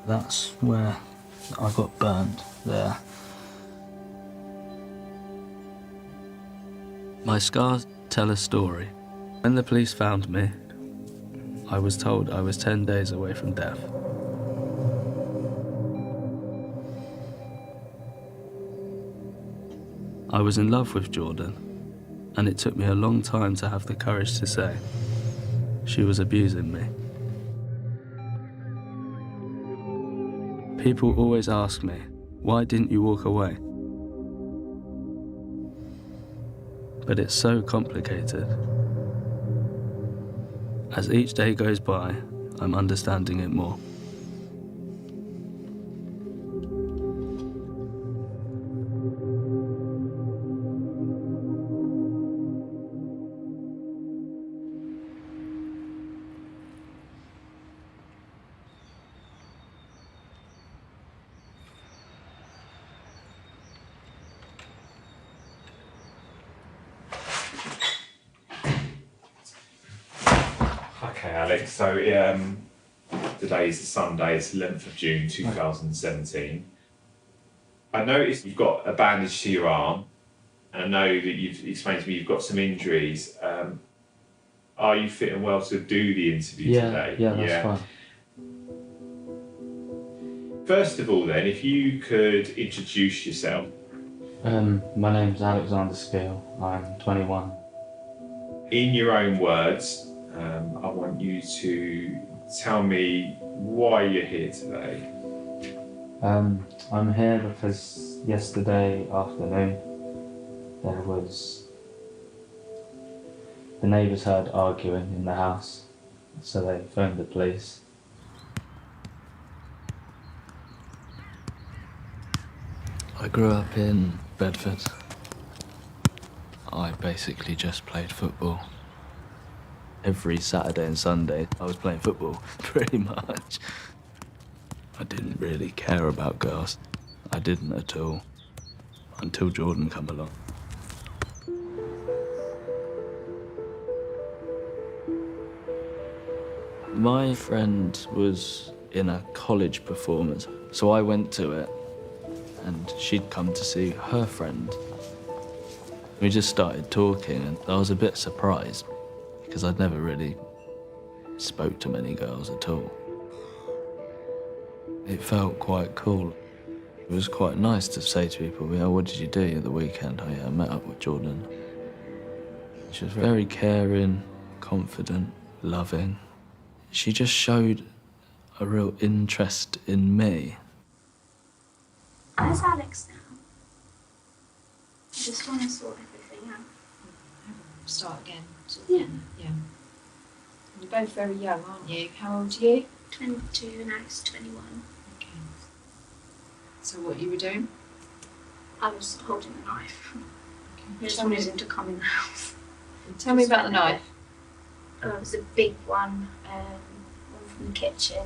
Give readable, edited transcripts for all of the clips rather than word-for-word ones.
That's where I got burnt there. My scars tell a story. When the police found me, I was told I was 10 days away from death. I was in love with Jordan, and it took me a long time to have the courage to say she was abusing me. People always ask me, why didn't you walk away? But it's so complicated. As each day goes by, I'm understanding it more. Okay, Alex, so today is the Sunday, it's 11th of June 2017. I noticed you've got a bandage to your arm, and I know that you've explained to me you've got some injuries. Are you fit and well to do the interview today? Yeah, that's fine. First of all then, if you could introduce yourself. My name's Alexander Skeel. I'm 21. In your own words, I want you to tell me why you're here today. I'm here because yesterday afternoon the neighbours heard arguing in the house, so they phoned the police. I grew up in Bedford. I basically just played football. Every Saturday and Sunday, I was playing football, pretty much. I didn't really care about girls. I didn't at all, until Jordan come along. My friend was in a college performance, so I went to it, and she'd come to see her friend. We just started talking, and I was a bit surprised, because I'd never really spoke to many girls at all. It felt quite cool. It was quite nice to say to people, you know, what did you do at the weekend? Oh yeah, I met up with Jordan. She was very caring, confident, loving. She just showed a real interest in me. Where's Alex now? I just want to sort everything out. Start again. Yeah. Yeah. You're both very young, aren't you? How old are you? 22 and Alex 21. Okay. So what you were doing? I was holding a knife. I just Tell me, wanted him to come in the house. tell me about the knife. It was a big one from the kitchen.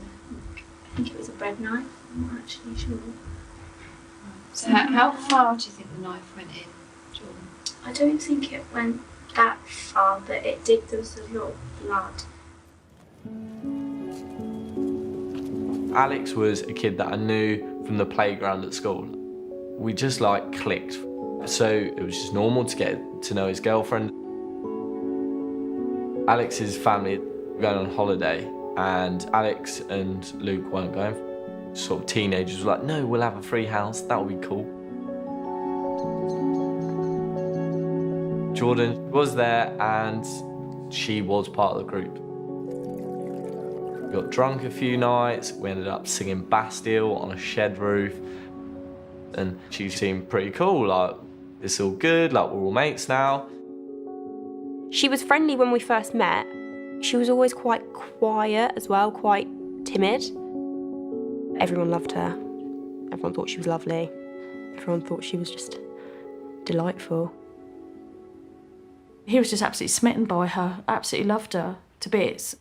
I think it was a bread knife. I'm not actually sure. So how far do you think the knife went in, Jordan? I don't think it went that far, but it did. There was a lot of blood. Alex was a kid that I knew from the playground at school. We just like clicked. So it was just normal to get to know his girlfriend. Alex's family were going on holiday, and Alex and Luke weren't going. Sort of teenagers were like, no, we'll have a free house, that'll be cool. Jordan was there, and she was part of the group. We got drunk a few nights, we ended up singing Bastille on a shed roof, and she seemed pretty cool, like, it's all good, like, we're all mates now. She was friendly when we first met. She was always quite quiet as well, quite timid. Everyone loved her. Everyone thought she was lovely. Everyone thought she was just delightful. He was just absolutely smitten by her, absolutely loved her to bits.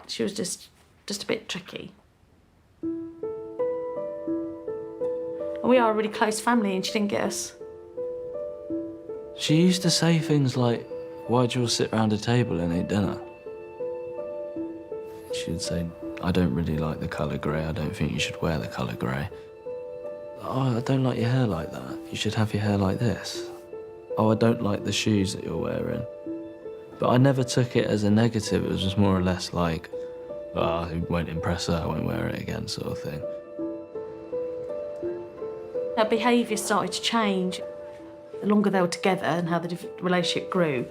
She was just a bit tricky. And we are a really close family, and she didn't get us. She used to say things like, why'd you all sit round a table and eat dinner? She'd say, I don't really like the colour grey. I don't think you should wear the colour grey. Oh, I don't like your hair like that. You should have your hair like this. Oh, I don't like the shoes that you're wearing. But I never took it as a negative. It was just more or less like, oh, it won't impress her, I won't wear it again, sort of thing. Her behaviour started to change. The longer they were together and how the relationship grew,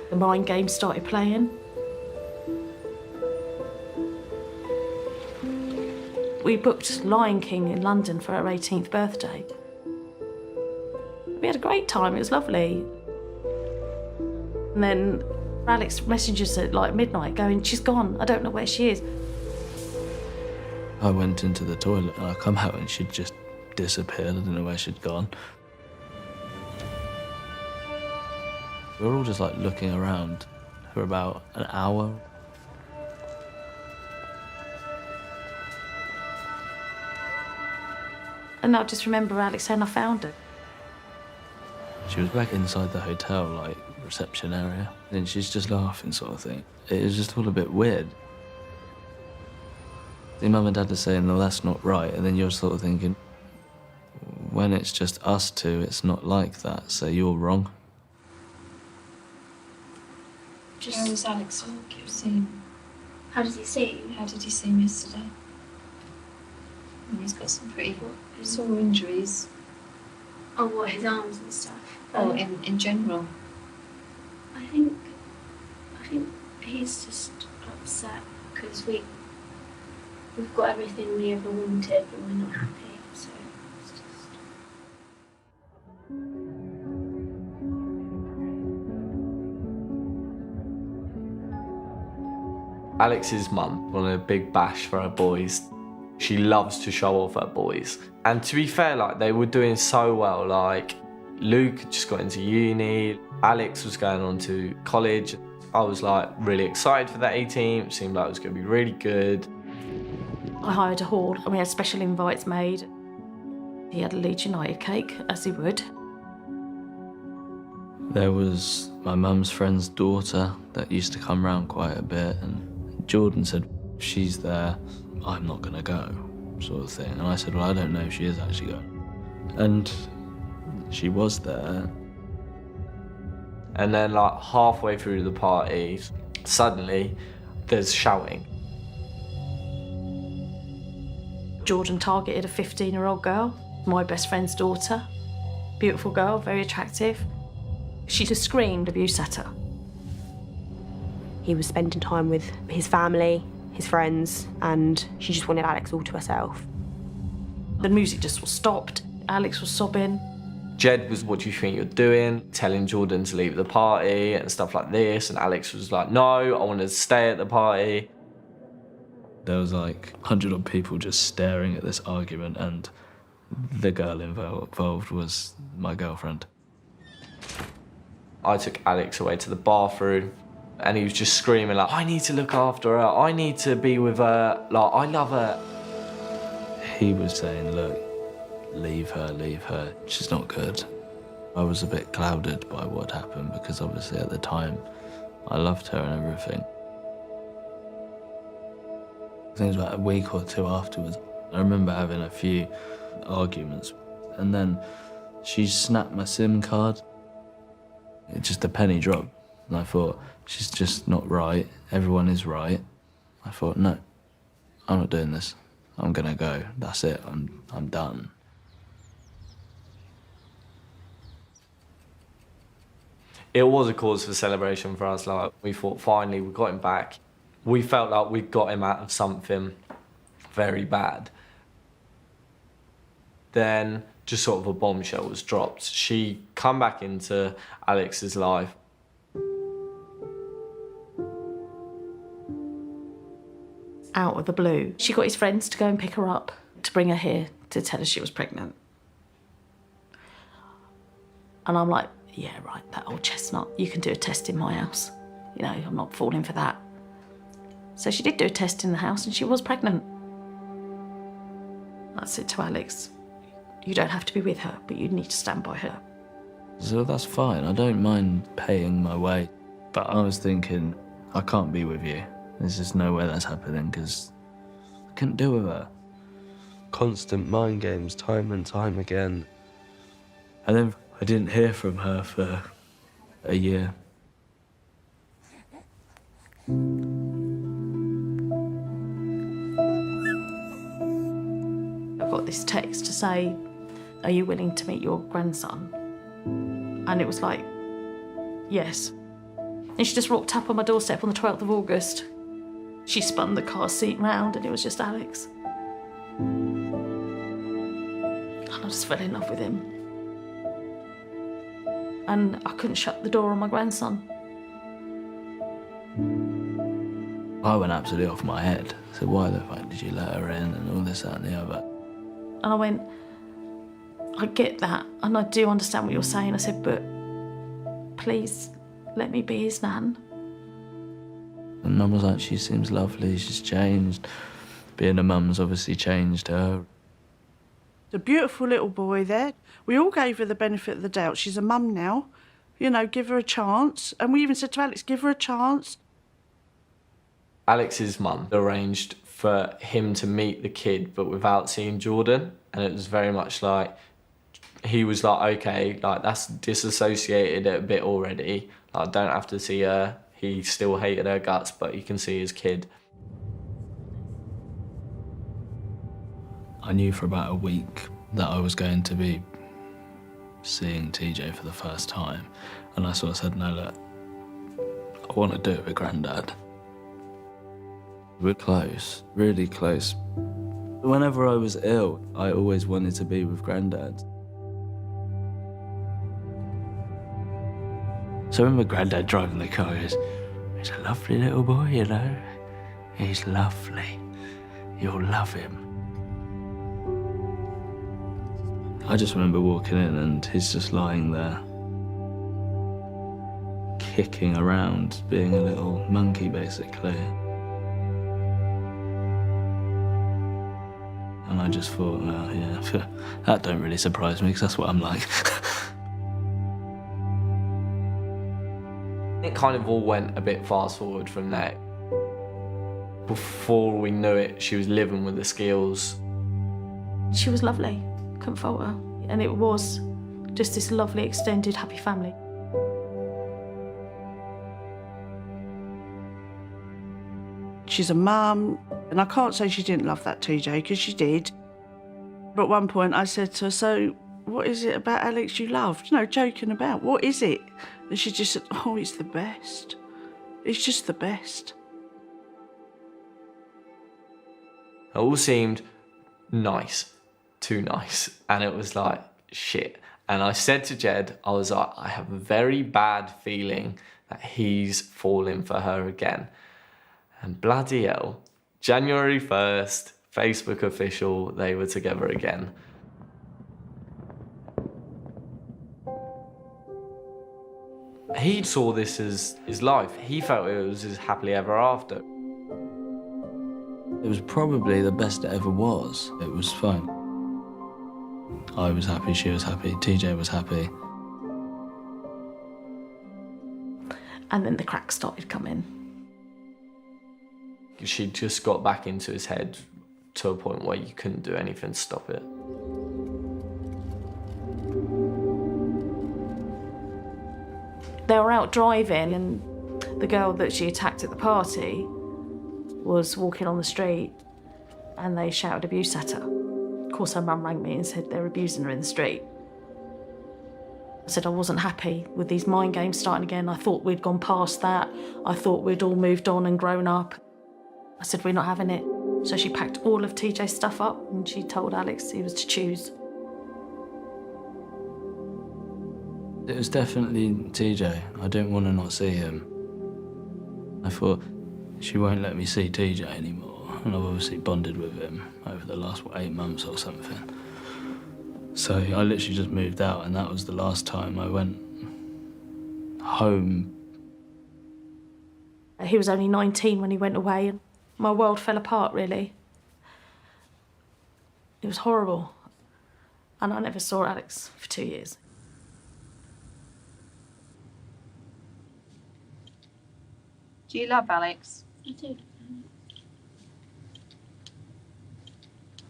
the mind games started playing. We booked Lion King in London for her 18th birthday. We had a great time, it was lovely. And then Alex messages at like midnight going, she's gone, I don't know where she is. I went into the toilet and I come out and she'd just disappeared. I didn't know where she'd gone. We were all just like looking around for about an hour. And I just remember Alex saying, I found her. She was back inside the hotel, like, reception area, and she's just laughing sort of thing. It was just all a bit weird. The mum and dad are saying, no, that's not right, and then you're sort of thinking, when it's just us two, it's not like that, so you're wrong. How was Alex seen? How did he see you? How did you see him yesterday? And he's got some pretty sore injuries. Oh, what, his arms and stuff? Oh, in general. I think he's just upset because we've got everything we ever wanted, but we're not happy. So it's just. Alex's mum wanted a big bash for her boys. She loves to show off her boys. And to be fair, like, they were doing so well. Like, Luke just got into uni, Alex was going on to college. I was like really excited for that A team. It seemed like it was going to be really good. I hired a hall and we had special invites made. He had a Leeds United cake, as he would. There was my mum's friend's daughter that used to come round quite a bit, and Jordan said, she's there, I'm not going to go, sort of thing. And I said, well, I don't know if she is actually going. And she was there. And then, like, halfway through the party, suddenly there's shouting. Jordan targeted a 15-year-old girl, my best friend's daughter. Beautiful girl, very attractive. She just screamed abuse at her. He was spending time with his family, his friends, and she just wanted Alex all to herself. The music just was stopped. Alex was sobbing. Jed was, what do you think you're doing? Telling Jordan to leave the party and stuff like this. And Alex was like, no, I want to stay at the party. There was like 100 odd people just staring at this argument, and the girl involved was my girlfriend. I took Alex away to the bathroom and he was just screaming like, I need to look after her, I need to be with her, like, I love her. He was saying, look, leave her, she's not good. I was a bit clouded by what happened because obviously at the time I loved her and everything. I think it was about a week or two afterwards. I remember having a few arguments, and then she snapped my SIM card. It just a penny dropped, and I thought, she's just not right. Everyone is right. I thought, no, I'm not doing this. I'm gonna go. That's it. I'm done. It was a cause for celebration for us. Like, we thought finally we got him back. We felt like we got him out of something very bad. Then just sort of a bombshell was dropped. She come back into Alex's life. Out of the blue, she got his friends to go and pick her up, to bring her here to tell her she was pregnant. And I'm like, yeah, right, that old chestnut, you can do a test in my house. You know, I'm not falling for that. So she did do a test in the house and she was pregnant. I said to Alex, you don't have to be with her, but you need to stand by her. So that's fine. I don't mind paying my way. But I was thinking, I can't be with you. There's just no way that's happening because couldn't deal with her. Constant mind games, time and time again. And then I didn't hear from her for a year. I got this text to say, "Are you willing to meet your grandson?" And it was like, yes. And she just rocked up on my doorstep on the 12th of August. She spun the car seat round and it was just Alex. And I just fell in love with him. And I couldn't shut the door on my grandson. I went absolutely off my head. I said, why the fuck did you let her in and all this, that and the other? And I went, I get that, and I do understand what you're saying. I said, but please let me be his nan. And Mum was like, she seems lovely, she's changed. Being a mum's obviously changed her. The beautiful little boy there. We all gave her the benefit of the doubt. She's a mum now. You know, give her a chance. And we even said to Alex, give her a chance. Alex's mum arranged for him to meet the kid, but without seeing Jordan. And it was very much like, he was like, okay, like that's disassociated it a bit already. Like, I don't have to see her. He still hated her guts, but you can see his kid. I knew for about a week that I was going to be seeing TJ for the first time. And I sort of said, no, look, I want to do it with Grandad. We're close, really close. Whenever I was ill, I always wanted to be with Grandad. So I remember Grandad driving the car, he goes, he's a lovely little boy, you know. He's lovely. You'll love him. I just remember walking in and he's just lying there, kicking around, being a little monkey, basically. And I just thought, well, yeah, that don't really surprise me, because that's what I'm like. It kind of all went a bit fast forward from there. Before we knew it, she was living with the Skeels. She was lovely, couldn't fault her. And it was just this lovely, extended, happy family. She's a mum, and I can't say she didn't love that TJ, because she did. But at one point I said to her, so what is it about Alex you loved? You know, joking about, what is it? And she just said, oh, it's the best. It's just the best. It all seemed nice, too nice. And it was like, shit. And I said to Jed, I was like, I have a very bad feeling that he's falling for her again. And bloody hell, January 1st, Facebook official, they were together again. He saw this as his life. He felt it was his happily ever after. It was probably the best it ever was. It was fun. I was happy, she was happy, TJ was happy. And then the cracks started coming. She just got back into his head to a point where you couldn't do anything to stop it. They were out driving and the girl that she attacked at the party was walking on the street and they shouted abuse at her. Of course, her mum rang me and said they're abusing her in the street. I said I wasn't happy with these mind games starting again. I thought we'd gone past that. I thought we'd all moved on and grown up. I said, we're not having it. So she packed all of TJ's stuff up and she told Alex he was to choose. It was definitely TJ. I didn't want to not see him. I thought, she won't let me see TJ anymore. And I've obviously bonded with him over the last, 8 months or something. So I literally just moved out, and that was the last time I went home. He was only 19 when he went away and my world fell apart, really. It was horrible. And I never saw Alex for 2 years. Do you love Alex? I do.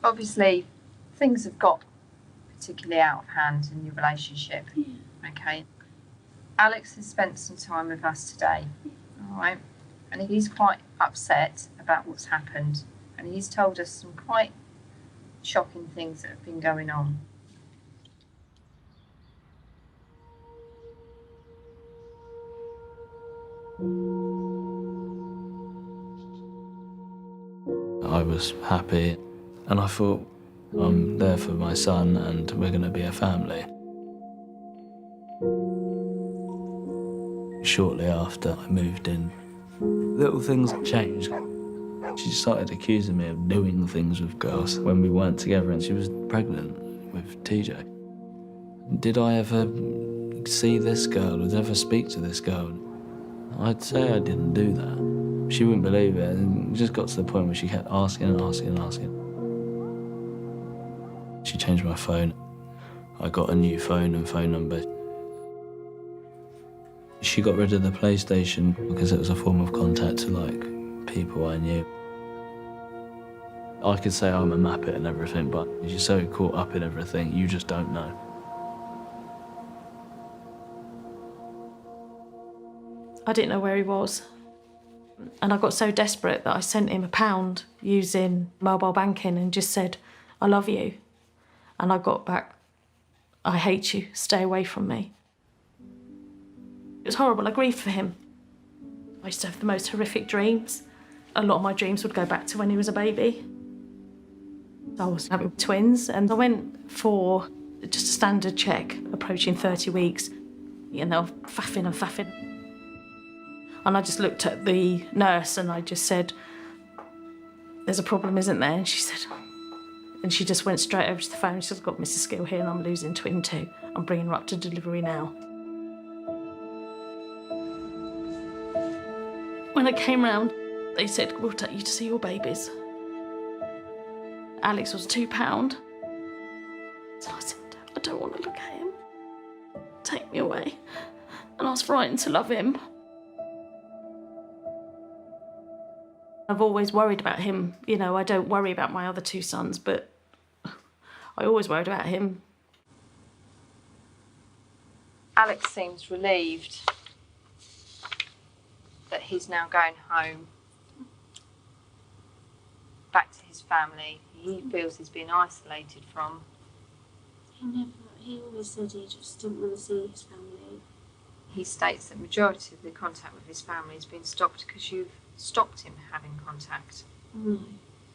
Obviously, things have got particularly out of hand in your relationship. Yeah. Okay. Alex has spent some time with us today. All right. And he's quite upset about what's happened. And he's told us some quite shocking things that have been going on. I was happy, and I thought, I'm there for my son and we're going to be a family. Shortly after I moved in, little things changed. She started accusing me of doing things with girls when we weren't together, and she was pregnant with TJ. Did I ever see this girl? Did I ever speak to this girl? I'd say I didn't do that. She wouldn't believe it, and it just got to the point where she kept asking and asking and asking. She changed my phone. I got a new phone and phone number. She got rid of the PlayStation because it was a form of contact to, like, people I knew. I could say I'm a muppet and everything, but you're so caught up in everything, you just don't know. I didn't know where he was. And I got so desperate that I sent him £1 using mobile banking and just said, I love you. And I got back, I hate you, stay away from me. It was horrible, I grieved for him. I used to have the most horrific dreams. A lot of my dreams would go back to when he was a baby. I was having twins, and I went for just a standard check, approaching 30 weeks. And they were faffing and faffing. And I just looked at the nurse and I just said, there's a problem, isn't there? And she said, and she just went straight over to the phone. She said, I've got Mrs. Skeel here and I'm losing twin 2. I'm bringing her up to delivery now. When I came round, they said, we'll take you to see your babies. Alex was £2. So I said, I don't want to look at him. Take me away. And I was frightened to love him. I've always worried about him. You know, I don't worry about my other 2 sons, but I always worried about him. Alex seems relieved that he's now going home, back to his family. He feels he's been isolated from. He always said he just didn't want to see his family. He states that majority of the contact with his family has been stopped because you've stopped him having contact. No,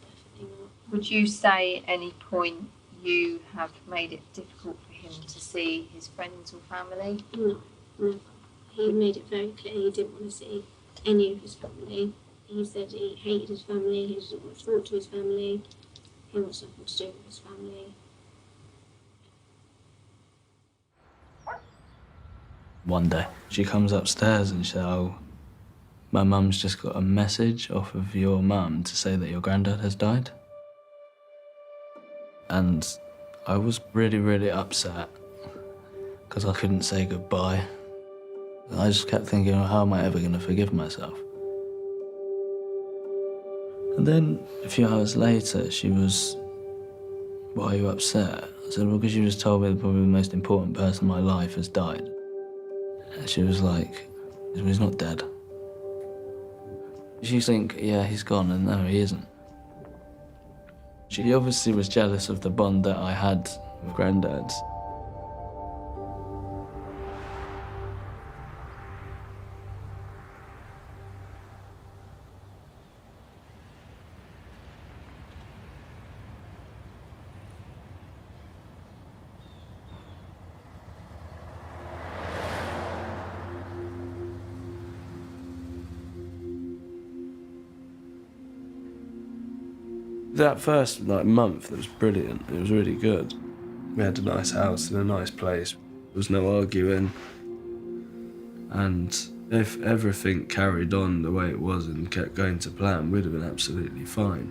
definitely not. Would you say at any point you have made it difficult for him to see his friends or family? No, never. He made it very clear he didn't want to see any of his family. He said he hated his family, he didn't want to talk to his family, he wants nothing to do with his family. One day, she comes upstairs and she said, oh, my mum's just got a message off of your mum to say that your granddad has died. And I was really, really upset because I couldn't say goodbye. I just kept thinking, well, how am I ever going to forgive myself? And then a few hours later, she was, why are you upset? I said, well, because you just told me probably the most important person in my life has died. And she was like, he's not dead. She think, yeah, he's gone, and no, he isn't. She obviously was jealous of the bond that I had with Grandad's. That first month, it was brilliant. It was really good. We had a nice house in a nice place. There was no arguing. And if everything carried on the way it was and kept going to plan, we'd have been absolutely fine.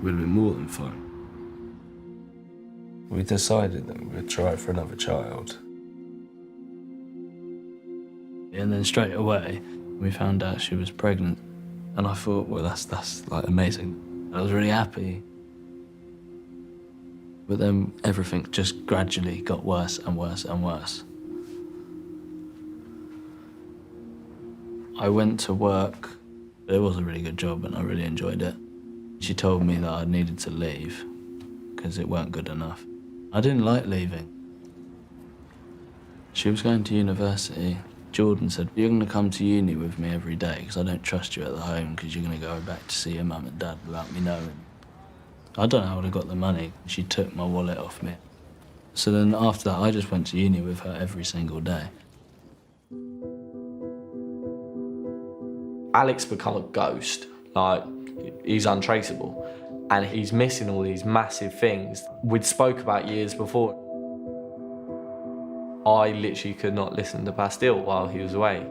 We'd have been more than fine. We decided that we would try for another child. And then straight away, we found out she was pregnant. And I thought, well, that's like amazing. I was really happy. But then everything just gradually got worse and worse and worse. I went to work. It was a really good job and I really enjoyed it. She told me that I needed to leave because it weren't good enough. I didn't like leaving. She was going to university. Jordan said, "You're going to come to uni with me every day because I don't trust you at the home because you're going to go back to see your mum and dad without me knowing." I don't know how I got the money. She took my wallet off me. So then after that, I just went to uni with her every single day. Alex become a ghost. Like, he's untraceable. And he's missing all these massive things we'd spoke about years before. I literally could not listen to Bastille while he was away.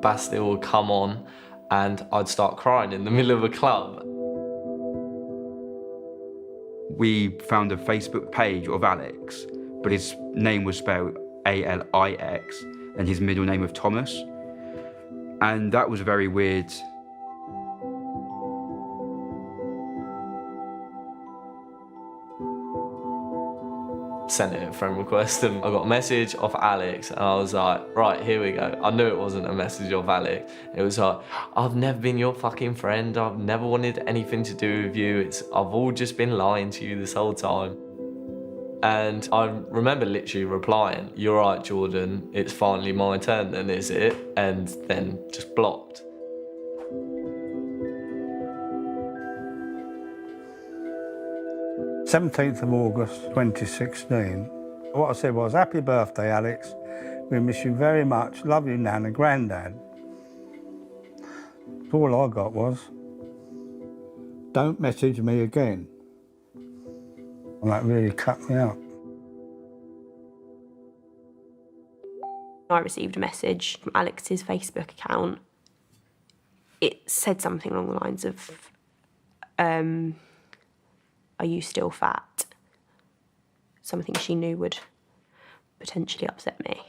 Bastille would come on and I'd start crying in the middle of a club. We found a Facebook page of Alex, but his name was spelled A-L-I-X and his middle name was Thomas. And that was very weird. Sent it a friend request and I got a message off Alex and I was like, right, here we go. I knew it wasn't a message off Alex. It was like, "I've never been your fucking friend. I've never wanted anything to do with you. I've all just been lying to you this whole time." And I remember literally replying, "You're right, Jordan, it's finally my turn then, is it?" And then just blocked. August 17th, 2016. What I said was, "Happy birthday, Alex. We miss you very much. Love you, Nan and Grandad." All I got was, "Don't message me again." And that really cut me out. I received a message from Alex's Facebook account. It said something along the lines of, "Are you still fat?" Something she knew would potentially upset me.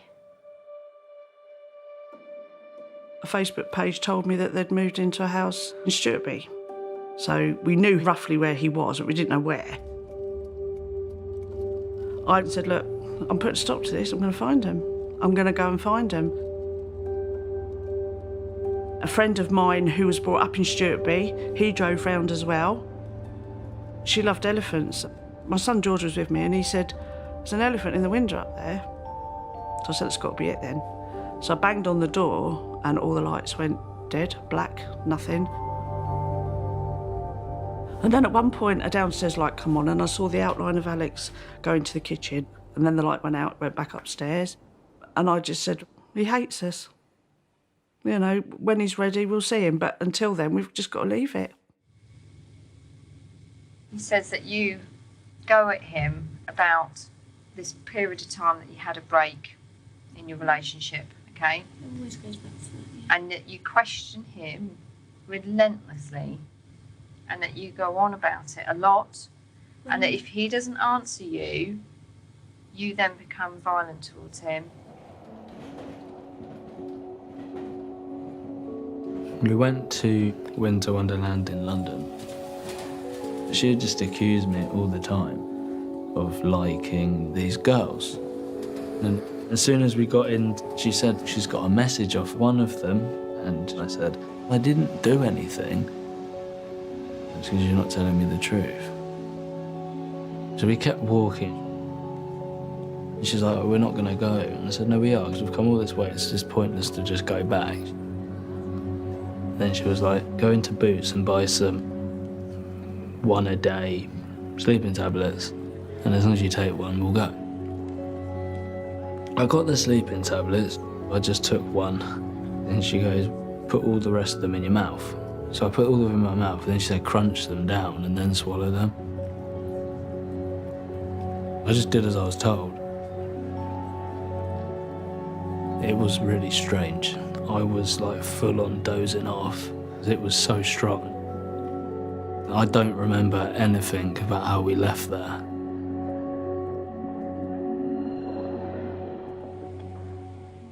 A Facebook page told me that they'd moved into a house in Stuartby. So we knew roughly where he was, but we didn't know where. I said, "Look, I'm putting a stop to this. I'm going to find him. I'm going to go and find him." A friend of mine who was brought up in Stuartby, he drove round as well. She loved elephants. My son George was with me and he said, "There's an elephant in the window up there." So I said, "It's got to be it then." So I banged on the door and all the lights went dead, black, nothing. And then at one point a downstairs light come on and I saw the outline of Alex going to the kitchen, and then the light went out, went back upstairs. And I just said, "He hates us. You know, when he's ready, we'll see him. But until then, we've just got to leave it." He says that you go at him about this period of time that you had a break in your relationship, okay? It always goes back to that, yeah. And that you question him relentlessly, and that you go on about it a lot, and that if he doesn't answer you, you then become violent towards him. We went to Winter Wonderland in London. She would just accuse me all the time of liking these girls. And as soon as we got in, she said she's got a message off one of them, and I said, "I didn't do anything." It's because you're not telling me the truth. So we kept walking. And she's like, "We're not going to go." And I said, "No, we are, because we've come all this way. It's just pointless to just go back." Then she was like, "Go into Boots and buy some 1 a day sleeping tablets, and as long as you take one, we'll go." I got the sleeping tablets. I just took one, and she goes, "Put all the rest of them in your mouth." So I put all of them in my mouth, and then she said, "Crunch them down and then swallow them." I just did as I was told. It was really strange. I was like full on dozing off. It was so strong. I don't remember anything about how we left there.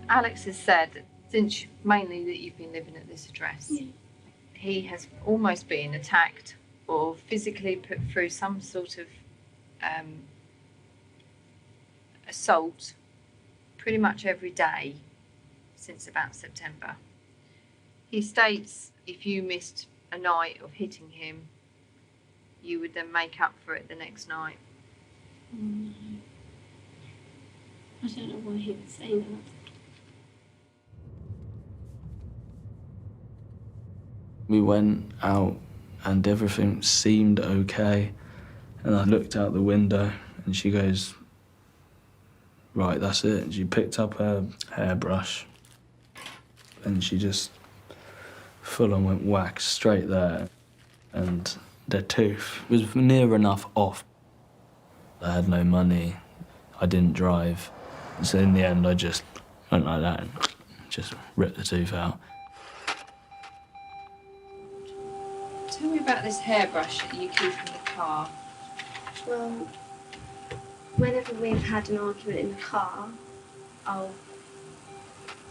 Alex has said that since mainly that you've been living at this address, he has almost been attacked or physically put through some sort of assault pretty much every day since about September. He states if you missed a night of hitting him, you would then make up for it the next night. No. I don't know why he would say that. We went out and everything seemed okay. And I looked out the window and she goes, right, that's it. And she picked up her hairbrush and she just full on went whack straight there. And the tooth was near enough off. I had no money. I didn't drive. So in the end, I just went like that and just ripped the tooth out. Tell me about this hairbrush that you keep in the car. Well, whenever we've had an argument in the car, I'll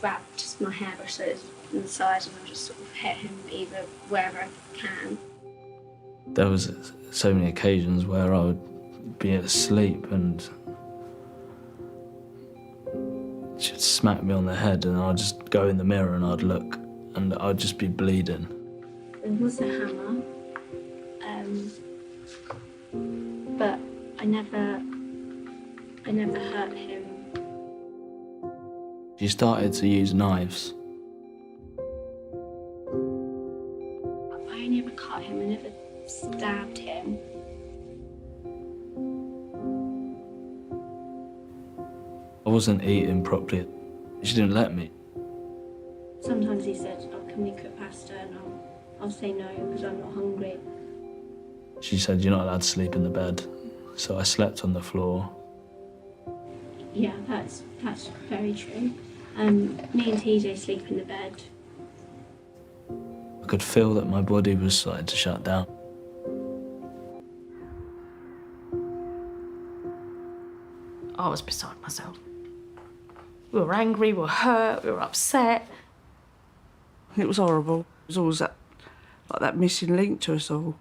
grab just my hairbrush that is on the side and I'll just sort of hit him either wherever I can. There was so many occasions where I would be asleep and she'd smack me on the head and I'd just go in the mirror and I'd look and I'd just be bleeding. There was a hammer, but I never hurt him. She started to use knives. I only ever cut him, I never stabbed him. I wasn't eating properly. She didn't let me. Sometimes he said, oh, can we cook pasta? And I'll say no because I'm not hungry. She said, you're not allowed to sleep in the bed. So I slept on the floor. Yeah, that's very true. Me and TJ sleep in the bed. I could feel that my body was starting to shut down. I was beside myself. We were angry, we were hurt, we were upset. It was horrible. It was always like that missing link to us all.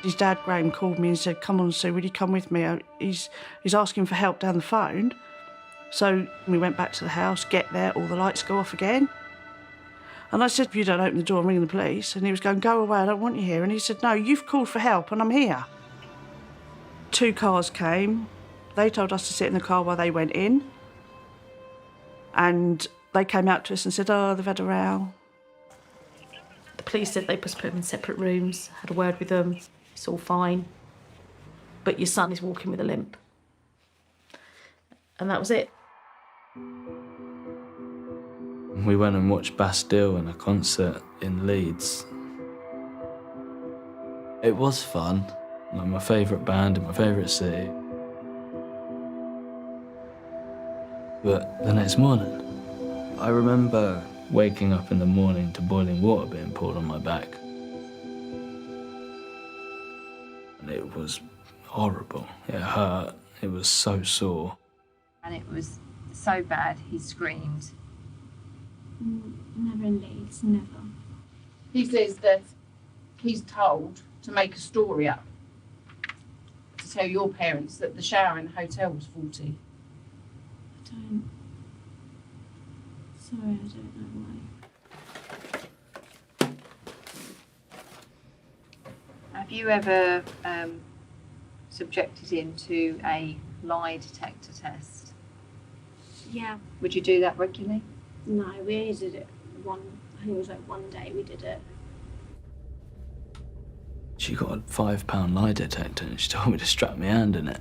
His dad, Graham, called me and said, come on, Sue, will you come with me? He's asking for help down the phone. So we went back to the house, get there, all the lights go off again. And I said, if you don't open the door, I'm ringing the police. And he was going, go away, I don't want you here. And he said, no, you've called for help and I'm here. 2 cars came. They told us to sit in the car while they went in. And they came out to us and said, oh, they've had a row. The police said they put them in separate rooms, had a word with them, it's all fine. But your son is walking with a limp. And that was it. We went and watched Bastille in a concert in Leeds. It was fun. Like my favourite band in my favourite city. But the next morning, I remember waking up in the morning to boiling water being poured on my back. And it was horrible. It hurt. It was so sore. And it was so bad, he screamed. Never in Leeds, never. He says that he's told to make a story up to tell your parents that the shower in the hotel was faulty. I don't. Sorry, I don't know why. Have you ever subjected him to a lie detector test? Yeah. Would you do that regularly? No, we only did it I think it was like one day we did it. She got a £5 lie detector and she told me to strap my hand in it.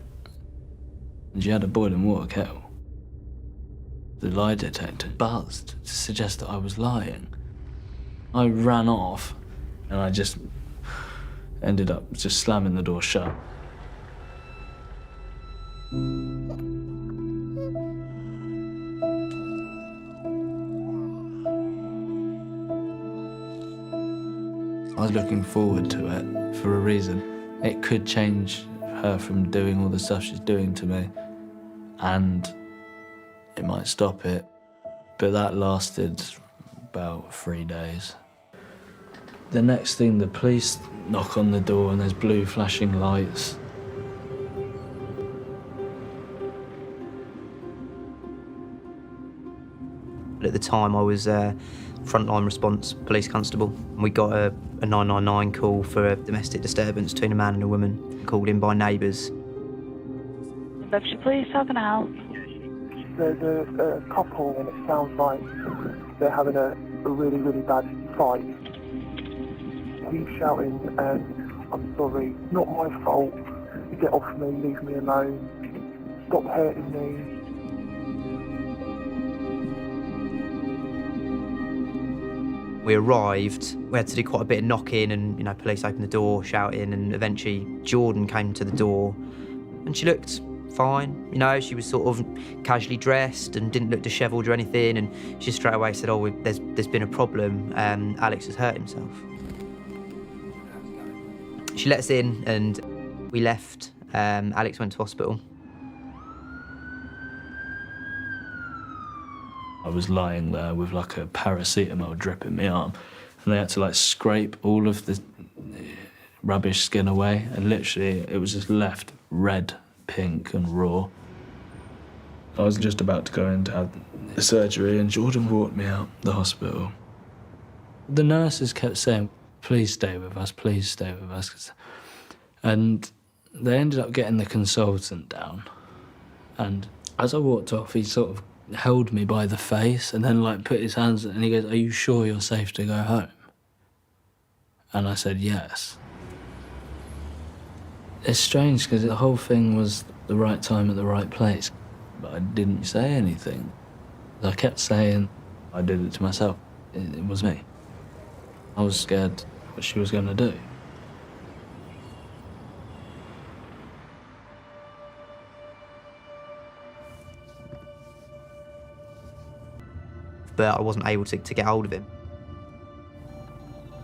And she had a boiling water kettle. The lie detector buzzed to suggest that I was lying. I ran off and I just ended up just slamming the door shut. I was looking forward to it for a reason. It could change her from doing all the stuff she's doing to me, and it might stop it. But that lasted about 3 days. The next thing, the police knock on the door and there's blue flashing lights. At the time, I was frontline response police constable. We got a 999 call for a domestic disturbance between a man and a woman, called in by neighbours. Bedfordshire Police, how can I help? There's a couple and it sounds like they're having a really, really bad fight. He's shouting, and I'm sorry, not my fault. Get off me, leave me alone. Stop hurting me. We arrived, we had to do quite a bit of knocking and, police opened the door, shouting, and eventually Jordan came to the door and she looked fine. She was sort of casually dressed and didn't look dishevelled or anything, and she straight away said, oh, there's been a problem, Alex has hurt himself. She let us in and we left. Alex went to hospital. I was lying there with like a paracetamol drip in my arm, and they had to like scrape all of the rubbish skin away, and literally it was just left red, pink and raw. I was just about to go in to have the surgery and Jordan walked me out the hospital. The nurses kept saying, please stay with us, please stay with us. And they ended up getting the consultant down, and as I walked off, he sort of held me by the face and then like put his hands and he goes, are you sure you're safe to go home? And I said yes. It's strange because the whole thing was the right time at the right place, but I didn't say anything. I kept saying I did it to myself. It was me. I was scared what she was going to do. But I wasn't able to get hold of him.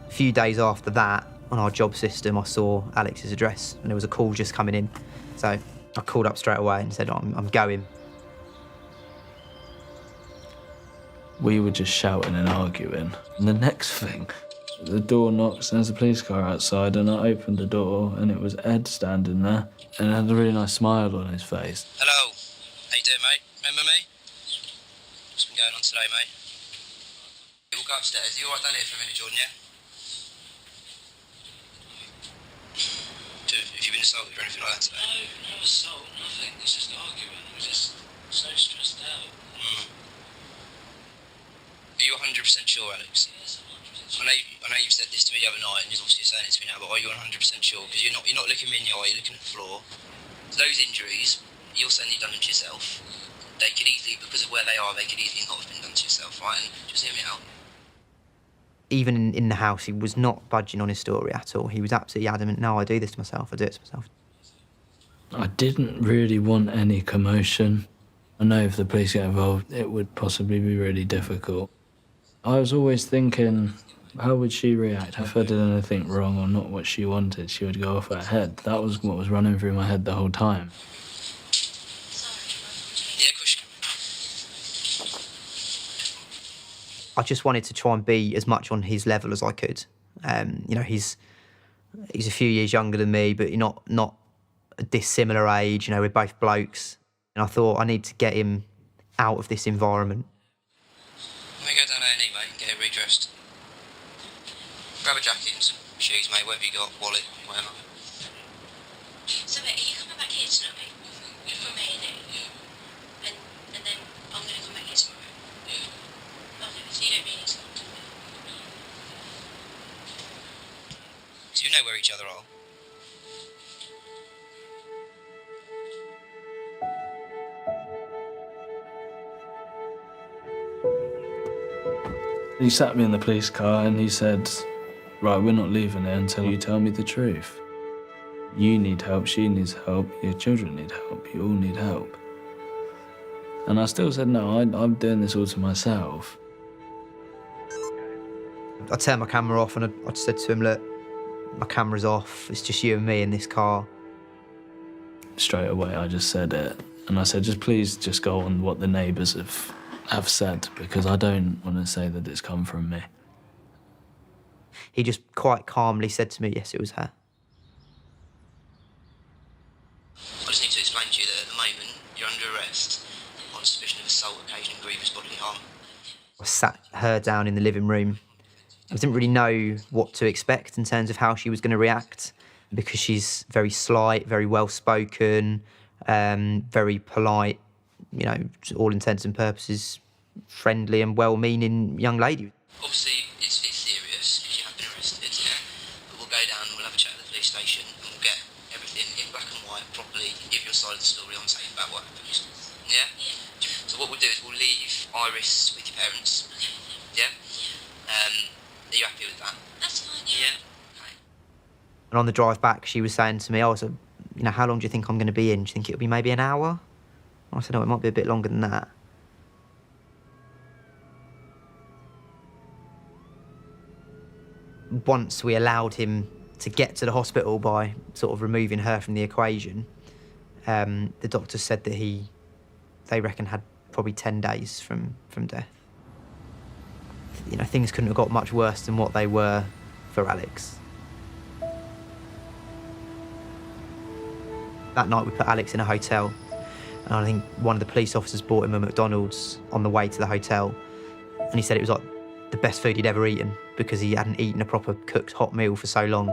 A few days after that, on our job system, I saw Alex's address and there was a call just coming in. So I called up straight away and said, I'm going. We were just shouting and arguing. And the next thing, the door knocks and there's a police car outside, and I opened the door and it was Ed standing there and had a really nice smile on his face. Hello, how you doing, mate? Remember me? What's been going on today, mate? We'll go upstairs. Are you alright down here for a minute, Jordan, yeah? Have you been assaulted or anything like that today? No assault, nothing. It's just an argument. We're just so stressed out. Are you 100% sure, Alex? Yes, I'm 100% sure. I know you've said this to me the other night, and you're obviously saying it to me now, but are you 100% sure? Because you're not looking me in the eye, you're looking at the floor. So those injuries, you're saying you've done them to yourself. They could easily, because of where they are, they could easily not have been done to yourself, right? And just hear me out. Even in the house, he was not budging on his story at all. He was absolutely adamant, no, I do this to myself, I do it to myself. I didn't really want any commotion. I know if the police get involved, it would possibly be really difficult. I was always thinking, how would she react? If I did anything wrong or not what she wanted, she would go off her head. That was what was running through my head the whole time. I just wanted to try and be as much on his level as I could. He's a few years younger than me, but not a dissimilar age. We're both blokes. And I thought I need to get him out of this environment. Let me go down A&E, mate, and get it redressed. Grab a jacket and some shoes, mate, whatever you got, wallet, whatever. So, mate, are you coming back here tonight? From A&E? Yeah. And then I'm going to come back here tomorrow? Yeah. Okay, so you don't really need to come to me? So you know where each other are? He sat me in the police car and he said, right, we're not leaving it until you tell me the truth. You need help, she needs help, your children need help, you all need help. And I still said, no, I'm doing this all to myself. I turned my camera off and I said to him, look, my camera's off, it's just you and me in this car. Straight away, I just said it. And I said, just please just go on what the neighbours have have said, because I don't want to say that it's come from me. He just quite calmly said to me, yes, it was her. I just need to explain to you that at the moment you're under arrest on suspicion of assault occasioning grievous bodily harm. I sat her down in the living room. I didn't really know what to expect in terms of how she was going to react, because she's very slight, very well-spoken, very polite, you know, to all intents and purposes, friendly and well-meaning young lady. Obviously, it's serious because you have been arrested, yeah? But we'll go down and we'll have a chat at the police station and we'll get everything in black and white properly, give your side of the story on tape about what happened. Yeah? So what we'll do is we'll leave Iris with your parents. Yeah? Are you happy with that? That's fine, Yeah? And on the drive back, she was saying to me, oh, so, you know, how long do you think I'm going to be in? Do you think it'll be maybe an hour? I said, no, it might be a bit longer than that. Once we allowed him to get to the hospital by sort of removing her from the equation, the doctor said that they reckon had probably 10 days from death. You know, things couldn't have got much worse than what they were for Alex. That night we put Alex in a hotel, and I think one of the police officers bought him a McDonald's on the way to the hotel, and he said it was like the best food he'd ever eaten because he hadn't eaten a proper cooked hot meal for so long.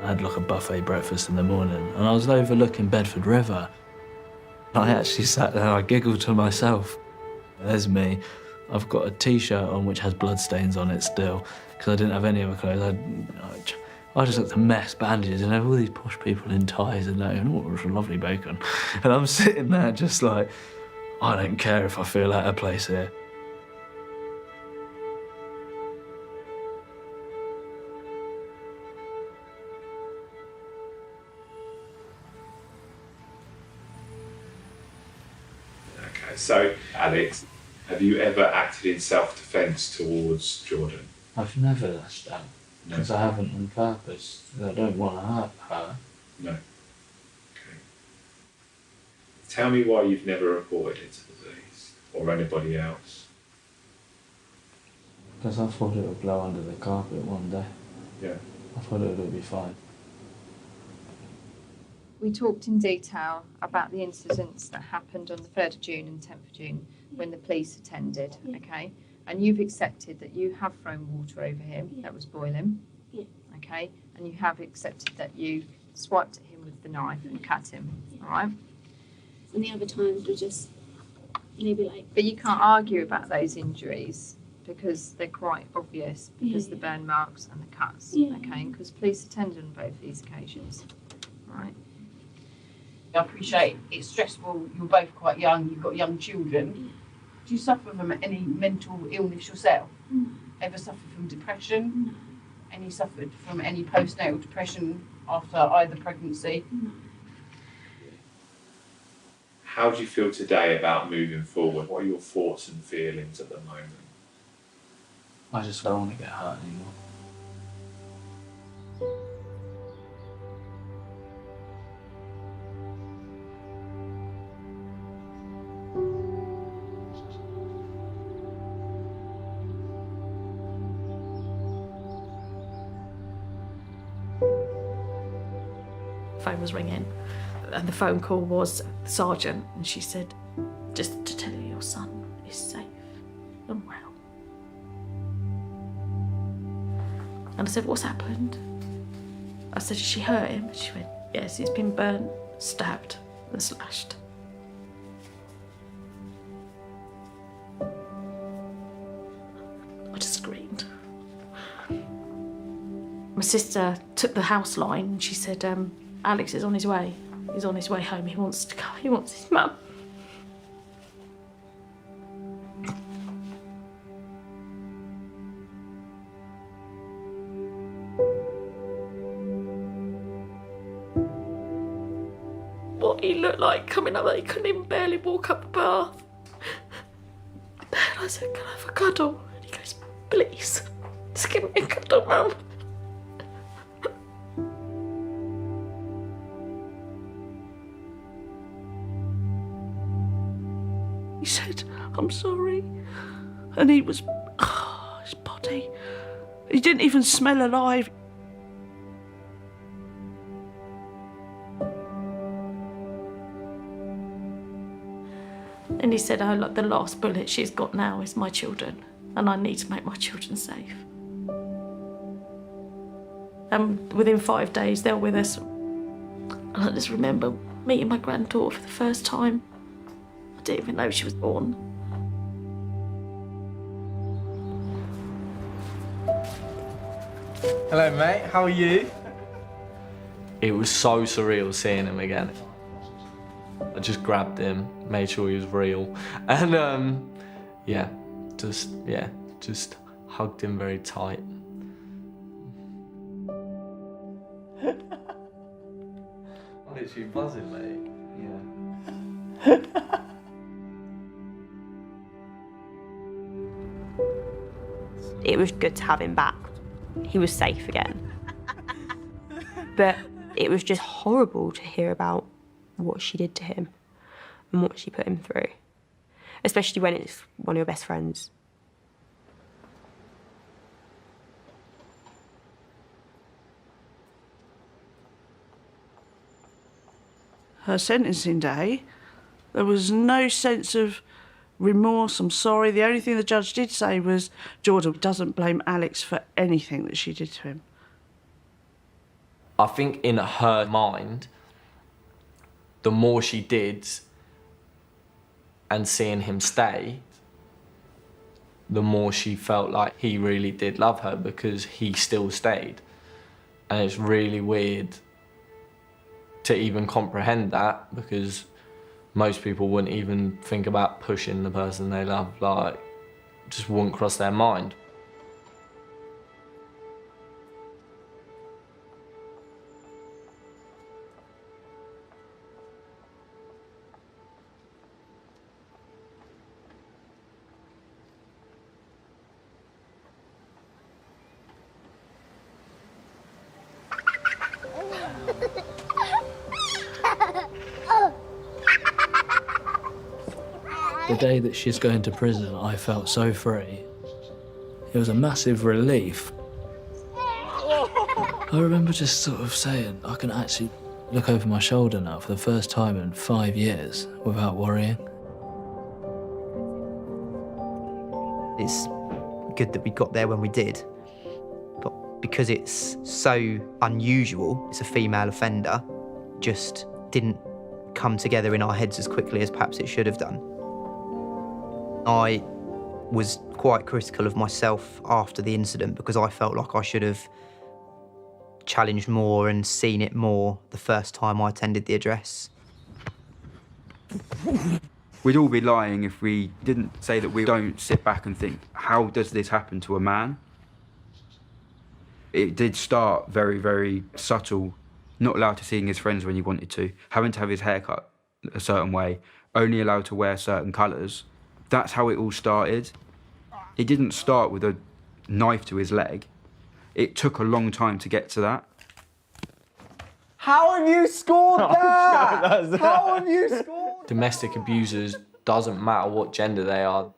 I had like a buffet breakfast in the morning, and I was overlooking Bedford River. I actually sat there and I giggled to myself. There's me. I've got a T-shirt on which has bloodstains on it still, because I didn't have any other clothes. I just looked a mess, bandages, and all these posh people in ties and that, and it was a lovely bacon. And I'm sitting there just like, I don't care if I feel out of place here. Okay, so Alex, have you ever acted in self-defence towards Jordan? I've never lashed out, because I haven't on purpose. I don't want to hurt her. No. Okay. Tell me why you've never reported it to the police or anybody else. Because I thought it would blow under the carpet one day. Yeah. I thought it would be fine. We talked in detail about the incidents that happened on the 3rd of June and 10th of June when the police attended, okay? And you've accepted that you have thrown water over him that was boiling, okay? And you have accepted that you swiped at him with the knife and cut him, all right? And the other times were just maybe like... But you can't argue about those injuries because they're quite obvious, because the burn marks and the cuts, okay? Because police attended on both these occasions, all right? I appreciate it's stressful. You're both quite young. You've got young children. Do you suffer from any mental illness yourself? Ever suffer from depression? Any suffered from any postnatal depression after either pregnancy? How do you feel today about moving forward? What are your thoughts and feelings at the moment? I just don't want to get hurt anymore. Phone was ringing, and the phone call was the sergeant, and she said, just to tell you your son is safe and well. And I said, what's happened? I said, did she hurt him? She went, yes, he's been burnt, stabbed and slashed. I just screamed. My sister took the house line and she said, Alex is on his way. He's on his way home. He wants to go. He wants his mum. What he looked like coming up, that he couldn't even barely walk up the path. And I said, can I have a cuddle? And he goes, please, just give me a cuddle, Mum. And he was, his body, he didn't even smell alive. And he said, oh, look, the last bullet she's got now is my children, and I need to make my children safe. And within 5 days, they were with us. And I just remember meeting my granddaughter for the first time. I didn't even know she was born. Hello, mate. How are you? It was so surreal seeing him again. I just grabbed him, made sure he was real, and just hugged him very tight. I'm literally buzzing, mate. Yeah. It was good to have him back. He was safe again. But it was just horrible to hear about what she did to him and what she put him through, especially when it's one of your best friends. Her sentencing day, there was no sense of remorse, I'm sorry. The only thing the judge did say was Jordan doesn't blame Alex for anything that she did to him. I think in her mind, the more she did and seeing him stay, the more she felt like he really did love her because he still stayed. And it's really weird to even comprehend that, because most people wouldn't even think about pushing the person they love, like, just wouldn't cross their mind. The day that she's going to prison, I felt so free. It was a massive relief. I remember just sort of saying, I can actually look over my shoulder now for the first time in 5 years without worrying. It's good that we got there when we did, but because it's so unusual, it's a female offender, just didn't come together in our heads as quickly as perhaps it should have done. I was quite critical of myself after the incident because I felt like I should have challenged more and seen it more the first time I attended the address. We'd all be lying if we didn't say that we don't sit back and think, how does this happen to a man? It did start very, very subtle, not allowed to seeing his friends when he wanted to, having to have his hair cut a certain way, only allowed to wear certain colours. That's how it all started. It didn't start with a knife to his leg. It took a long time to get to that. How have you scored that? How have you scored? Domestic abusers, doesn't matter what gender they are.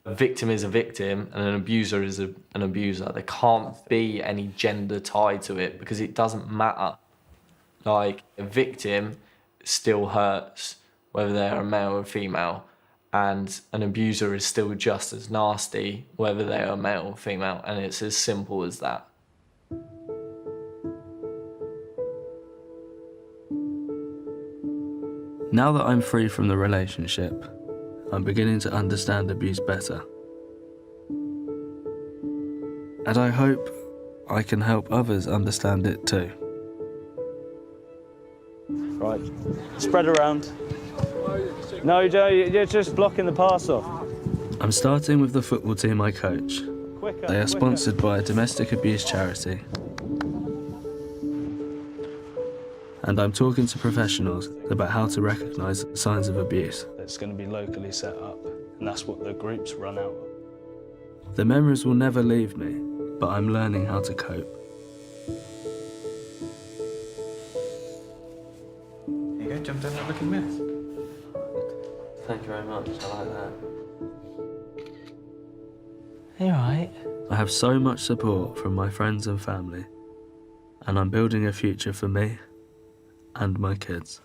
A victim is a victim and an abuser is an abuser. There can't be any gender tied to it because it doesn't matter. Like, a victim still hurts whether they're a male or a female, and an abuser is still just as nasty whether they are male or female, and it's as simple as that. Now that I'm free from the relationship, I'm beginning to understand abuse better. And I hope I can help others understand it too. Right, spread around. No, Joe, you're just blocking the pass off. I'm starting with the football team I coach. They are sponsored by a domestic abuse charity. And I'm talking to professionals about how to recognise signs of abuse. It's going to be locally set up, and that's what the groups run out of. The memories will never leave me, but I'm learning how to cope. There you go, jump down that looking mess. Thank you very much, I like that. You alright? I have so much support from my friends and family, and I'm building a future for me and my kids.